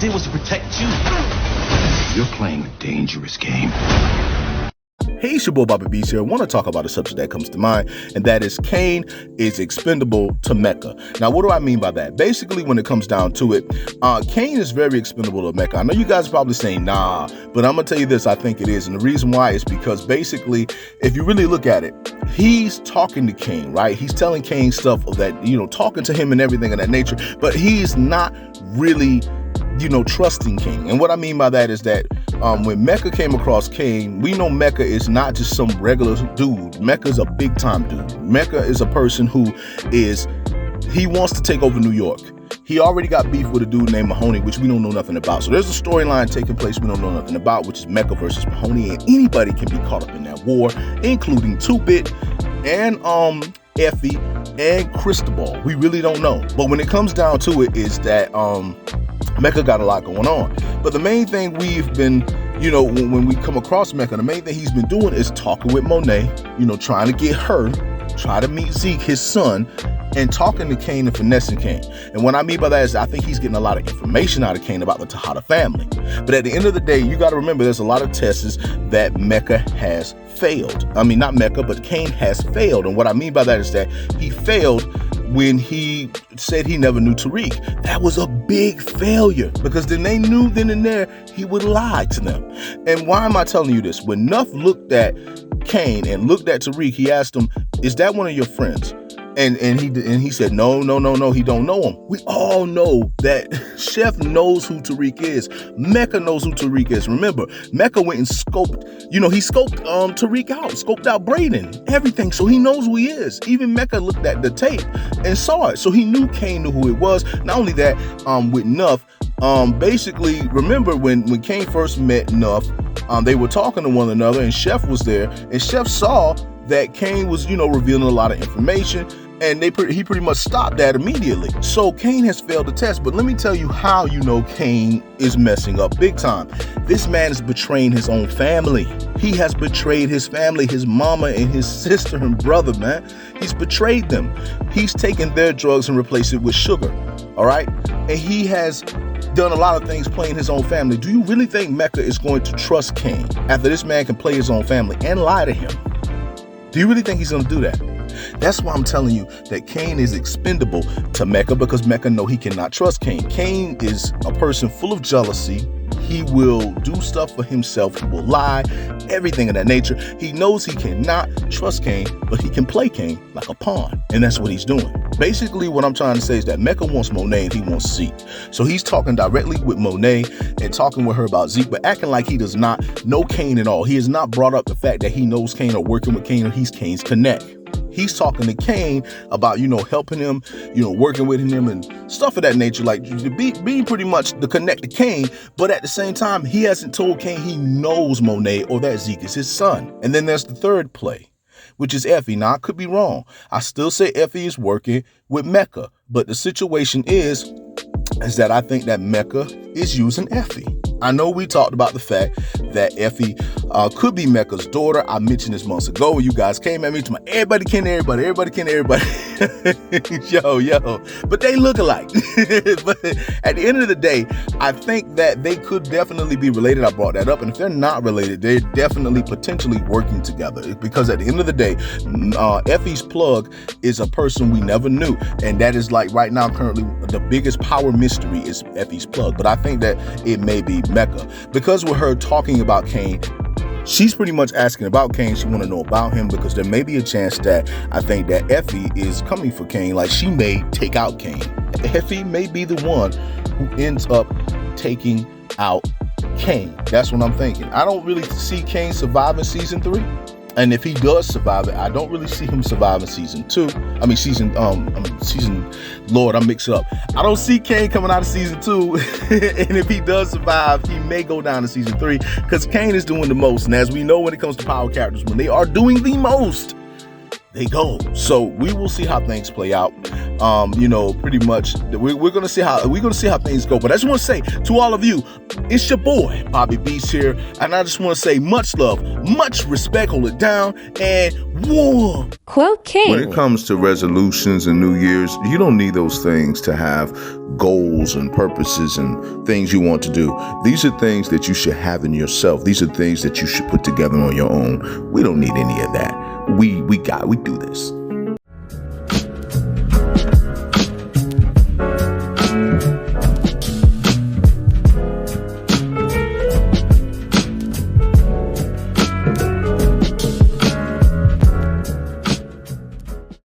did was to protect you. You're playing a dangerous game. Hey, it's your boy Bobby B's here. I want to talk about a subject that comes to mind, and that is Cain is expendable to Mecca. Now, what do I mean by that? Basically, when it comes down to it, Cain is very expendable to Mecca. I know you guys are probably saying, nah, but I'm going to tell you this, I think it is. And the reason why is because basically, if you really look at it, he's talking to Cain, right? He's telling Cain stuff of that, talking to him and everything of that nature, but he's not really trusting Cain. And what I mean by that is that when Mecca came across Cain, we know Mecca is not just some regular dude. Mecca is a big time dude. Mecca is a person he wants to take over New York. He already got beef with a dude named Mahoney, which we don't know nothing about. So there's a storyline taking place we don't know nothing about, which is Mecca versus Mahoney, and anybody can be caught up in that war, including 2-Bit and Effie and Cristobal. We really don't know. But when it comes down to it is that Mecca got a lot going on. But the main thing we've been, when we come across Mecca, the main thing he's been doing is talking with Monet, trying to get her, try to meet Zeke, his son, and talking to Cain and finessing Cain. And what I mean by that is I think he's getting a lot of information out of Cain about the Tejada family. But at the end of the day, you got to remember there's a lot of tests that Mecca has failed. I mean, not Mecca, but Cain has failed. And what I mean by that is that he failed when he said he never knew Tariq. That was a big failure because then they knew then and there he would lie to them. And why am I telling you this? When Nuff looked at Cain and looked at Tariq, he asked him, "Is that one of your friends?" And he said, no, he don't know him. We all know that Chef knows who Tariq is. Mecca knows who Tariq is. Remember, Mecca went and scoped, he scoped Tariq out, scoped out Braden, everything. So he knows who he is. Even Mecca looked at the tape and saw it. So he knew Cain knew who it was. Not only that, with Nuff, basically, remember when Cain first met Nuff, they were talking to one another and Chef was there, and Chef saw that Cain was, revealing a lot of information, and he pretty much stopped that immediately. So Cain has failed the test, but let me tell you how Cain is messing up big time. This man is betraying his own family. He has betrayed his family, his mama and his sister and brother, man. He's betrayed them. He's taken their drugs and replaced it with sugar, all right? And he has done a lot of things playing his own family. Do you really think Mecca is going to trust Cain after this man can play his own family and lie to him? Do you really think he's going to do that? That's why I'm telling you that Cain is expendable to Mecca, because Mecca know he cannot trust Cain. Cain is a person full of jealousy. He will do stuff for himself. He will lie, everything of that nature. He knows he cannot trust Cain, but he can play Cain like a pawn. And that's what he's doing. Basically, what I'm trying to say is that Mecca wants Monet and he wants Zeke. So he's talking directly with Monet and talking with her about Zeke, but acting like he does not know Cain at all. He has not brought up the fact that he knows Cain or working with Cain or he's Cain's connect. He's talking to Cain about, helping him, working with him and stuff of that nature, like being pretty much the connect to Cain. But at the same time, he hasn't told Cain he knows Monet or that Zeke is his son. And then there's the third play, which is Effie. Now, I could be wrong. I still say Effie is working with Mecca. But the situation is that I think that Mecca is using Effie. I know we talked about the fact that Effie could be Mecca's daughter. I mentioned this months ago. You guys came at me to my everybody can everybody. yo. But they look alike. But at the end of the day, I think that they could definitely be related. I brought that up. And if they're not related, they're definitely potentially working together. Because at the end of the day, Effie's plug is a person we never knew. And that is like right now, currently, the biggest power mystery is Effie's plug. But I think that it may be Mecca. Because with her talking about Cain, she's pretty much asking about Cain. She want to know about him because there may be a chance that I think that Effie is coming for Cain. Like she may take out Cain. Effie may be the one who ends up taking out Cain. That's what I'm thinking. I don't really see Cain surviving season 3. And if he does survive it, I don't really see him surviving season 2. Lord, I'm mixed up. I don't see Cain coming out of season 2. And if he does survive, he may go down to season 3 because Cain is doing the most. And as we know, when it comes to power characters, when they are doing the most, they go. So we will see how things play out. pretty much we're gonna see how things go. But I just want to say to all of you, it's your boy Bobby Beast here, and I just want to say much love, much respect, hold it down, and war. Quote King. When it comes to resolutions and New Year's, you don't need those things to have goals and purposes and things you want to do. These are things that you should have in yourself. These are things that you should put together on your own. We don't need any of that. We do this.